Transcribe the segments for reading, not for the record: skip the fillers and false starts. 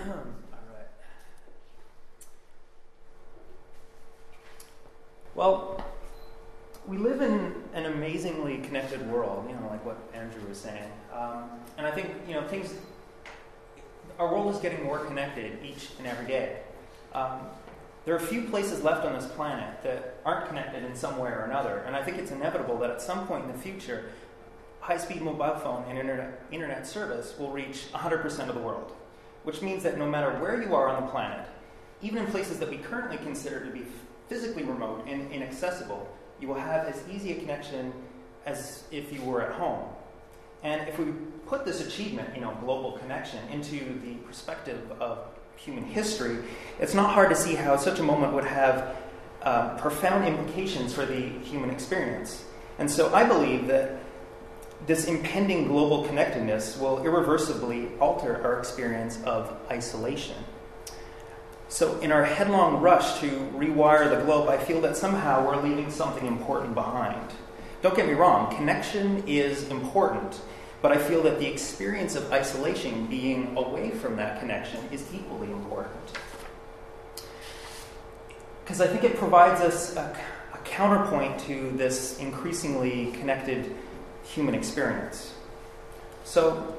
right. Well, we live in an amazingly connected world, like what Andrew was saying. And I think, our world is getting more connected each and every day. There are a few places left on this planet that aren't connected in some way or another, and I think it's inevitable that at some point in the future, high-speed mobile phone and internet service will reach 100% of the world, which means that no matter where you are on the planet, even in places that we currently consider to be physically remote and inaccessible, you will have as easy a connection as if you were at home. And if we put this achievement, global connection, into the perspective of human history, it's not hard to see how such a moment would have profound implications for the human experience. And so I believe that this impending global connectedness will irreversibly alter our experience of isolation. So in our headlong rush to rewire the globe, I feel that somehow we're leaving something important behind. Don't get me wrong, connection is important, but I feel that the experience of isolation, being away from that connection, is equally important. Because I think it provides us a counterpoint to this increasingly connected human experience. So,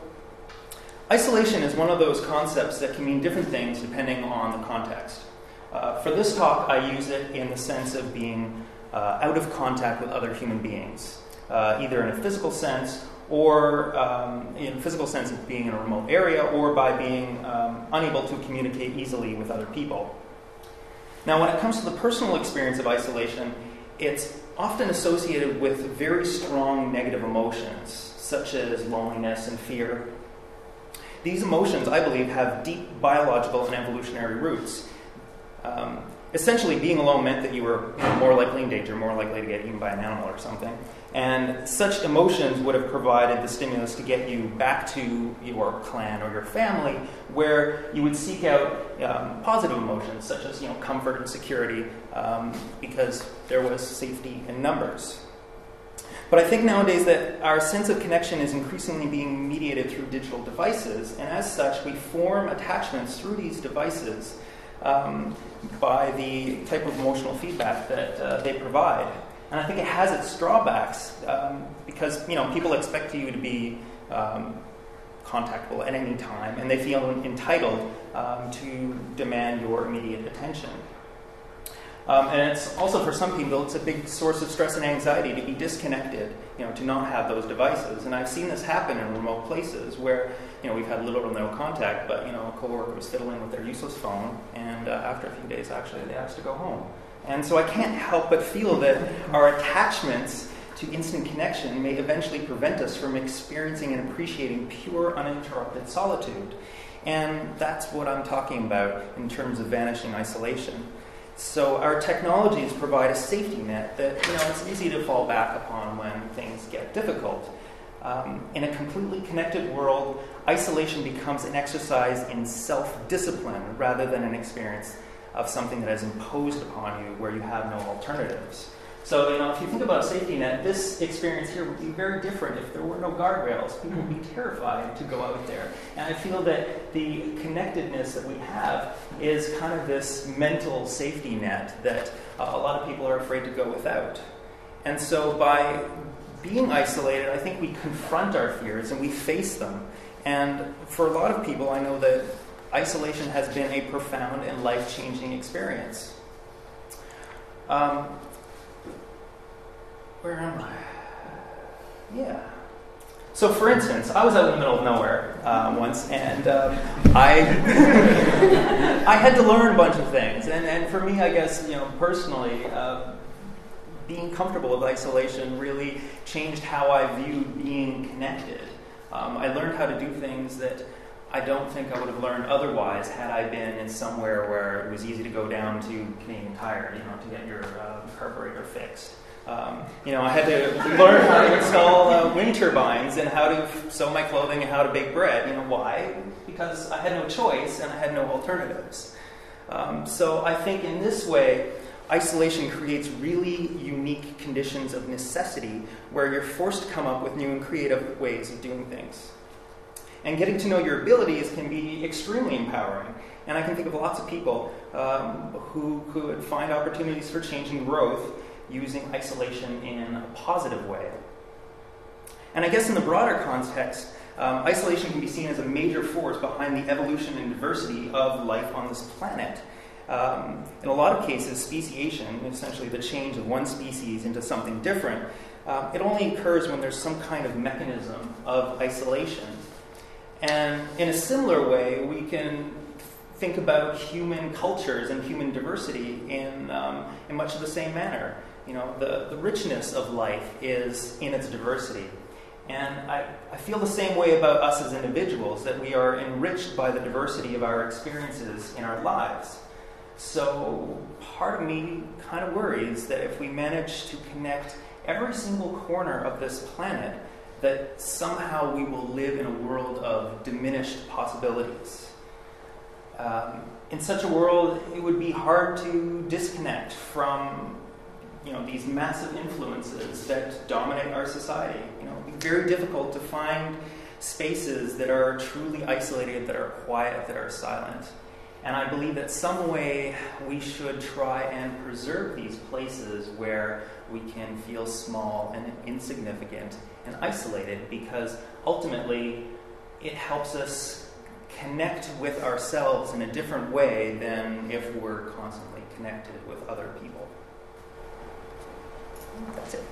isolation is one of those concepts that can mean different things depending on the context. For this talk, I use it in the sense of being out of contact with other human beings, either in a physical sense or in physical sense of being in a remote area, or by being unable to communicate easily with other people. Now, when it comes to the personal experience of isolation, it's often associated with very strong negative emotions, such as loneliness and fear. These emotions, I believe, have deep biological and evolutionary roots. Essentially, being alone meant that you were more likely in danger, more likely to get eaten by an animal or something. And such emotions would have provided the stimulus to get you back to your clan or your family, where you would seek out positive emotions, such as comfort and security, because there was safety in numbers. But I think nowadays that our sense of connection is increasingly being mediated through digital devices, and as such, we form attachments through these devices by the type of emotional feedback that they provide. And I think it has its drawbacks because people expect you to be contactable at any time, and they feel entitled to demand your immediate attention. And it's also, for some people, it's a big source of stress and anxiety to be disconnected, to not have those devices. And I've seen this happen in remote places where, we've had little or no contact, but, a coworker was fiddling with their useless phone, and after a few days, actually, they asked to go home. And so I can't help but feel that our attachments to instant connection may eventually prevent us from experiencing and appreciating pure, uninterrupted solitude. And that's what I'm talking about in terms of vanishing isolation. So our technologies provide a safety net that, it's easy to fall back upon when things get difficult. In a completely connected world, isolation becomes an exercise in self-discipline rather than an experience of something that is imposed upon you where you have no alternatives. So, if you think about a safety net, this experience here would be very different if there were no guardrails. People would be terrified to go out there. And I feel that the connectedness that we have is kind of this mental safety net that a lot of people are afraid to go without. And so by being isolated, I think we confront our fears and we face them. And for a lot of people, I know that isolation has been a profound and life-changing experience. Where am I? Yeah. So, for instance, I was out in the middle of nowhere once, and I had to learn a bunch of things. And for me, I guess, personally, being comfortable with isolation really changed how I viewed being connected. I learned how to do things that I don't think I would have learned otherwise had I been in somewhere where it was easy to go down to Canadian Tire, to get your carburetor fixed. I had to learn how to install wind turbines and how to sew my clothing and how to bake bread. Why? Because I had no choice and I had no alternatives. So I think in this way, isolation creates really unique conditions of necessity where you're forced to come up with new and creative ways of doing things. And getting to know your abilities can be extremely empowering. And I can think of lots of people who could find opportunities for change and growth using isolation in a positive way. And I guess in the broader context, isolation can be seen as a major force behind the evolution and diversity of life on this planet. In a lot of cases, speciation, essentially the change of one species into something different, it only occurs when there's some kind of mechanism of isolation. And in a similar way, we can think about human cultures and human diversity in much of the same manner. You know, the richness of life is in its diversity. And I feel the same way about us as individuals, that we are enriched by the diversity of our experiences in our lives. So part of me kind of worries that if we manage to connect every single corner of this planet, that somehow we will live in a world of diminished possibilities. In such a world, it would be hard to disconnect from, you know, these massive influences that dominate our society. You know, it'd be very difficult to find spaces that are truly isolated, that are quiet, that are silent. And I believe that some way we should try and preserve these places where we can feel small and insignificant and isolated, because ultimately it helps us connect with ourselves in a different way than if we're constantly connected with other people. That's it.